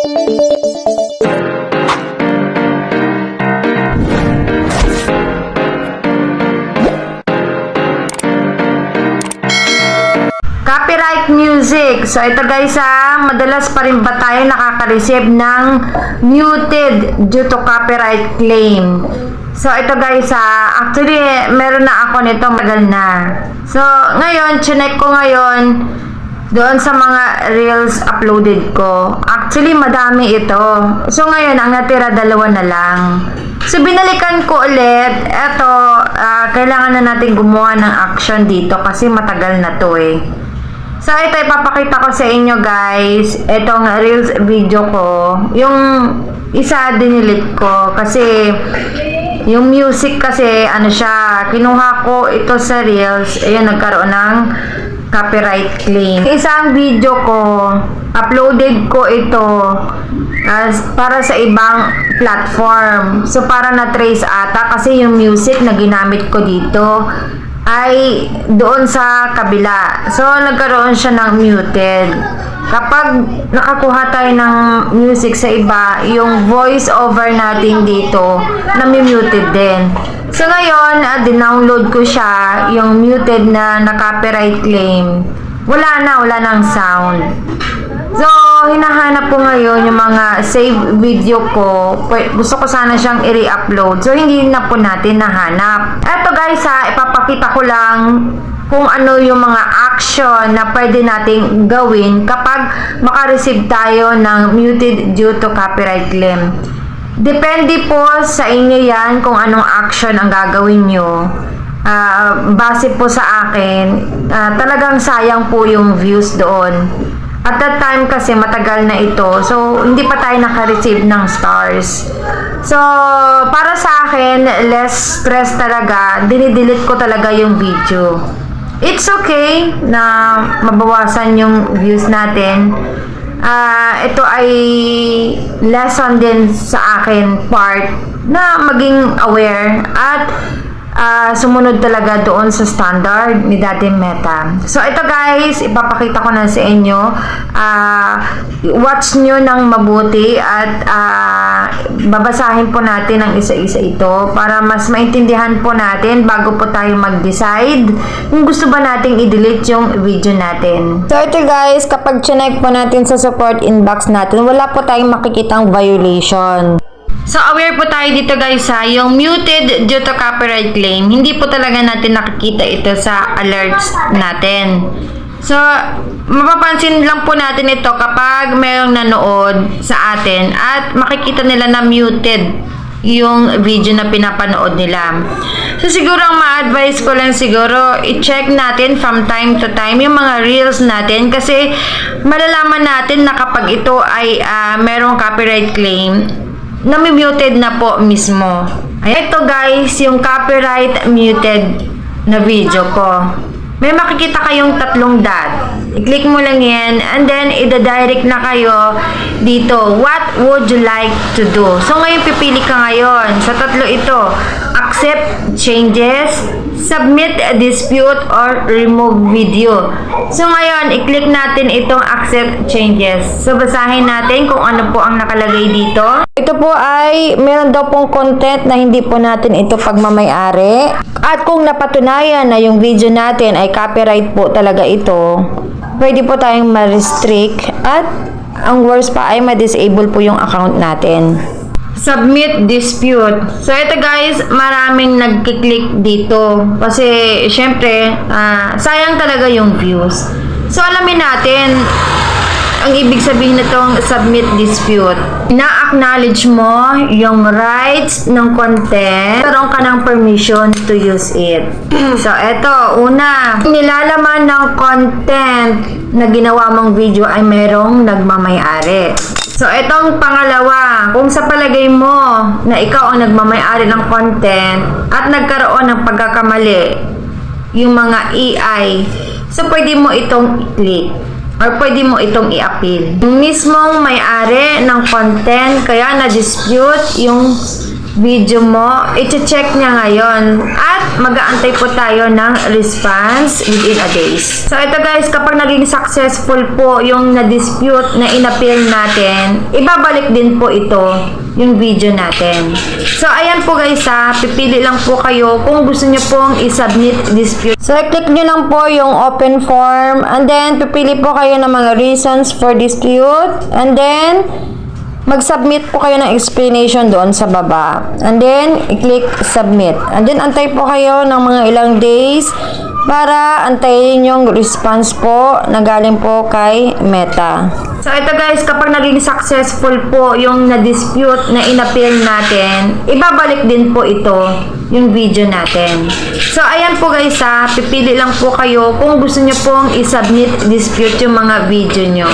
Copyright music. So ito guys madalas pa rin ba tayo nakaka-receive ng muted due to copyright claim. So ito guys actually meron na ako nito magal na. So ngayon, chinek ko ngayon doon sa mga reels uploaded ko. Actually madami ito. So ngayon ang natira dalawa na lang. So binalikan ko ulit. Eto, kailangan na natin gumawa ng action dito kasi matagal na to eh. So ito ipapakita ko sa inyo guys, itong reels video ko. Yung isa dinilit ko kasi yung music kasi ano siya, kinuha ko ito sa reels, ayun nagkaroon ng copyright claim. Isang video ko, uploaded ko ito para sa ibang platform. So para na-trace ata kasi yung music na ginamit ko dito ay doon sa kabila. So, nagkaroon siya ng muted. Kapag nakakuha tayo ng music sa iba, yung voice over natin dito, nami-muted din. So, ngayon, dinownload ko siya, yung muted na copyright claim. Wala nang sound. So, hinahanap ko ngayon yung mga save video ko. Gusto ko sana siyang i-re-upload. So, hindi na po natin nahanap. Eto guys ipapakita ko lang kung ano yung mga action na pwede nating gawin kapag makareceive tayo ng muted due to copyright claim. Depende po sa inyo yan kung anong action ang gagawin nyo. Base po sa akin, talagang sayang po yung views doon. At that time kasi matagal na ito. So, hindi pa tayo naka-receive ng stars. So, para sa akin, less stress talaga. Dinidelete ko talaga yung video. It's okay na mabawasan yung views natin. Ito ay lesson din sa akin part na maging aware at sumunod talaga doon sa standard ni Daddy Meta. So, ito guys, ipapakita ko na sa inyo. Watch nyo ng mabuti at babasahin po natin ang isa-isa ito para mas maintindihan po natin bago po tayo mag-decide kung gusto ba nating i-delete yung video natin. So, ito guys, kapag chinek po natin sa support inbox natin, wala po tayong makikitang violation. So, aware po tayo dito guys yung muted due to copyright claim, hindi po talaga natin nakikita ito sa alerts natin. So, mapapansin lang po natin ito kapag mayroong nanood sa atin at makikita nila na muted yung video na pinapanood nila. So, siguro ang ma-advise ko lang siguro, i-check natin from time to time yung mga reels natin kasi malalaman natin na kapag ito ay mayroong copyright claim, nami-muted na po mismo. Ito guys, yung copyright muted na video ko. May makikita kayong tatlong dot. I-click mo lang yan and then ida-direct na kayo dito. What would you like to do? So ngayon pipili ka ngayon. Sa tatlo ito, accept changes, submit a dispute, or remove video. So ngayon, i-click natin itong accept changes. So basahin natin kung ano po ang nakalagay dito. Ito po ay meron daw pong content na hindi po natin ito pagmamay-ari. At kung napatunayan na yung video natin ay copyright po talaga ito, pwede po tayong ma-restrict at ang worst pa ay ma-disable po yung account natin. Submit dispute. So, ito guys, maraming nagkiklik dito. Kasi, syempre, sayang talaga yung views. So, alamin natin ang ibig sabihin nitong submit dispute. Na-acknowledge mo yung rights ng content. Karoon ka ng permission to use it. So, ito, una, nilalaman ng content na ginawa mong video ay merong nagmamay-ari. So, itong pangalawa, kung sa palagay mo na ikaw ang nagmamay-ari ng content at nagkaroon ng pagkakamali, yung mga AI, so pwede mo itong i-click or pwede mo itong i-appeal. Yung mismong may-ari ng content, kaya na-dispute yung video mo, i-check niya ngayon at mag-aantay po tayo ng response within a days. So ito guys, kapag naging successful po yung na-dispute na in-appeal natin, ibabalik din po ito yung video natin. So ayan po guys pipili lang po kayo kung gusto niyo pong i-submit dispute. So i-click nyo lang po yung open form and then pipili po kayo ng mga reasons for dispute and then mag-submit po kayo ng explanation doon sa baba. And then, i-click submit. And then, antay po kayo ng mga ilang days para antayin yung response po na galing po kay Meta. So, ito guys, kapag naging successful po yung na-dispute na in-appeal natin, ibabalik din po ito yung video natin. So, ayan po guys pipili lang po kayo kung gusto nyo pong i-submit dispute yung mga video nyo.